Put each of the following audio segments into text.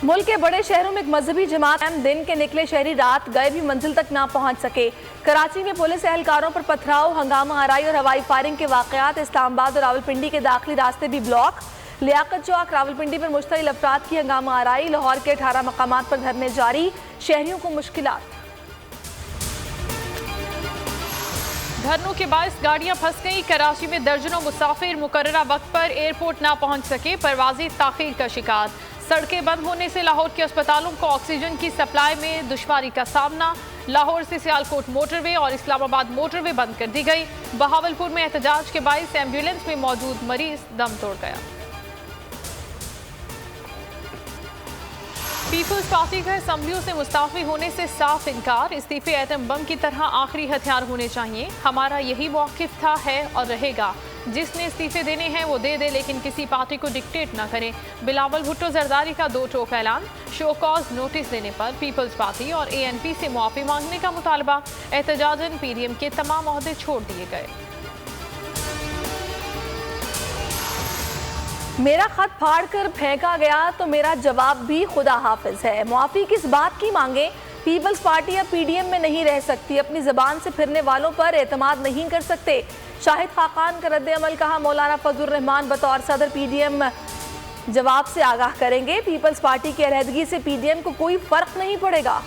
मुल्क के बड़े शहरों में एक मजहबी जमात दिन के निकले शहरी रात गए भी मंजिल तक ना पहुंच सके। कराची में पुलिस एहलकारों पर पथराव, हंगामा आराई और हवाई फायरिंग के वाकयात। इस्लामाबाद और रावलपिंडी के दाखिली रास्ते भी ब्लॉक। लियाकत चौक रावलपिंडी पर मुश्तइल अफराद की हंगामा आराई। लाहौर के 18 मकामात पर धरने जारी, शहरियों को मुश्किलात। धरनों के बायस गाड़ियां फंस गई। कराची में दर्जनों मुसाफिर मुकर्ररा वक्त पर एयरपोर्ट ना पहुंच सके, परवाज़ें ताखीर का शिकार। सड़कें बंद होने से लाहौर के अस्पतालों को ऑक्सीजन की सप्लाई में दुश्वारी का सामना। लाहौर से सियालकोट मोटरवे और इस्लामाबाद मोटरवे बंद कर दी गई। बहावलपुर में एहतजाज के बायस एम्बुलेंस में मौजूद मरीज दम तोड़ गया। पीपल्स पार्टी का असम्बलियों से मुस्ताफी होने से साफ इनकार। इस्तीफे एटम बम की तरह आखिरी हथियार होने चाहिए। हमारा यही मौक़िफ़ था, है और रहेगा। जिसने इस्तीफे देने हैं वो दे दे, लेकिन किसी पार्टी को डिक्टेट ना करें। बिलावल भुट्टो जरदारी का 2 टोक ऐलान। शो कॉज नोटिस देने पर पीपल्स पार्टी और ANP से मुआफ़ी मांगने का मुतालबा। एहतजाजन PDM के तमाम ओहदे छोड़ दिए गए। मेरा खत फाड़ कर फेंका गया तो मेरा जवाब भी खुदा हाफिज है। मुआफ़ी किस बात की मांगे? पीपल्स पार्टी या PDM में नहीं रह सकती। अपनी ज़बान से फिरने वालों पर एतमाद नहीं कर सकते। शाहिद खाकान का रद्द अमल कहा। मौलाना फजलुर रहमान बतौर सदर PDM जवाब से आगाह करेंगे। पीपल्स पार्टी की अलहदगी से PDM को कोई फर्क नहीं पड़ेगा।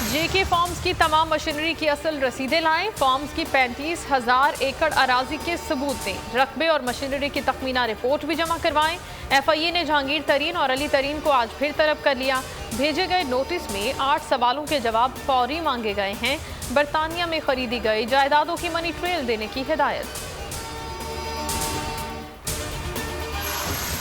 JK फार्म्स की तमाम मशीनरी की असल रसीदें लाएं। फार्म्स की 35,000 एकड़ अराजी के सबूत दें। रकबे और मशीनरी की तखमीना रिपोर्ट भी जमा करवाएं। FIA ने जहांगीर तरीन और अली तरीन को आज फिर तलब कर लिया। भेजे गए नोटिस में 8 सवालों के जवाब फौरी मांगे गए हैं। बरतानिया में खरीदी गई जायदादों की मनी ट्रेल देने की हिदायत।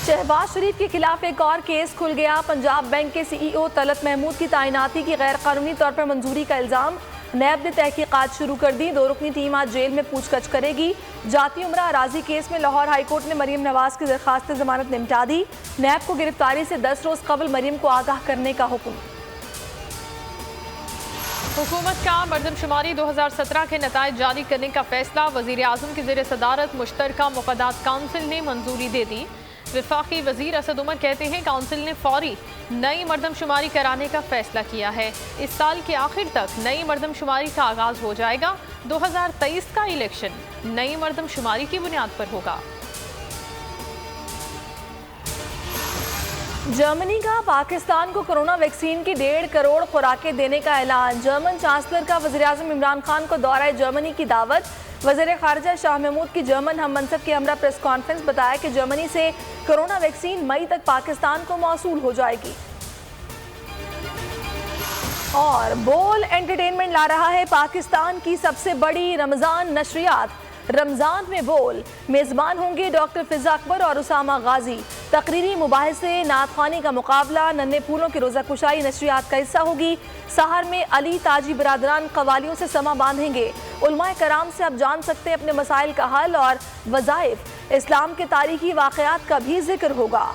शहबाज शरीफ के खिलाफ एक और केस खुल गया। पंजाब बैंक के CEO तलत महमूद की तैनाती की गैर कानूनी तौर पर मंजूरी का इल्ज़ाम। नैब ने तहकीकात शुरू कर दी। 2 रुकनी टीम आज जेल में पूछताछ करेगी। जाती उम्रा अराजी केस में लाहौर हाईकोर्ट ने मरीम नवाज की दरखास्त जमानत निपटा दी। नैब को गिरफ्तारी से 10 रोज कबल मरीम को आगाह करने का हुक्म। हुकूमत का मरदमशुमारी 2017 के नताइज जारी करने का फैसला। वज़ीर आज़म की ज़ेर सदारत मुश्तरका मुफ़ादात काउंसिल ने मंजूरी दे दी। वफाकी वज़ीर असद उमर कहते हैं काउंसिल ने फौरी नई मरदमशुमारी कराने का फैसला किया है। इस साल के आखिर तक नई मरदमशुमारी का आगाज हो जाएगा। 2023 का इलेक्शन नई मरदमशुमारी की बुनियाद पर होगा। जर्मनी का पाकिस्तान को कोरोना वैक्सीन की 1.5 करोड़ खुराकें देने का ऐलान। जर्मन चांसलर का वज़ीर आज़म इमरान खान को दौरा जर्मनी की दावत। वज़ीर ख़ारिजा शाह महमूद की जर्मन हम मनसब के हमरा प्रेस कॉन्फ्रेंस। बताया कि जर्मनी से कोरोना वैक्सीन मई तक पाकिस्तान को मौसूल हो जाएगी। और बोल एंटरटेनमेंट ला रहा है पाकिस्तान की सबसे बड़ी रमज़ान नशरियात। रमज़ान में बोल मेज़बान होंगे डॉक्टर फ़िज़ा अकबर और उसामा गाजी। तकरीरी मुबाहिसे, नात ख़्वानी का मुकाबला, नन्हे फूलों की रोज़ा कुशाई नशरियात का हिस्सा होगी। सहर में अली ताजी बरादरान कवालियों से समा बांधेंगे। उलमाए कराम से आप जान सकते हैं अपने मसाइल का हल और वज़ाइफ। इस्लाम के तारीखी वाक़यात का भी जिक्र होगा।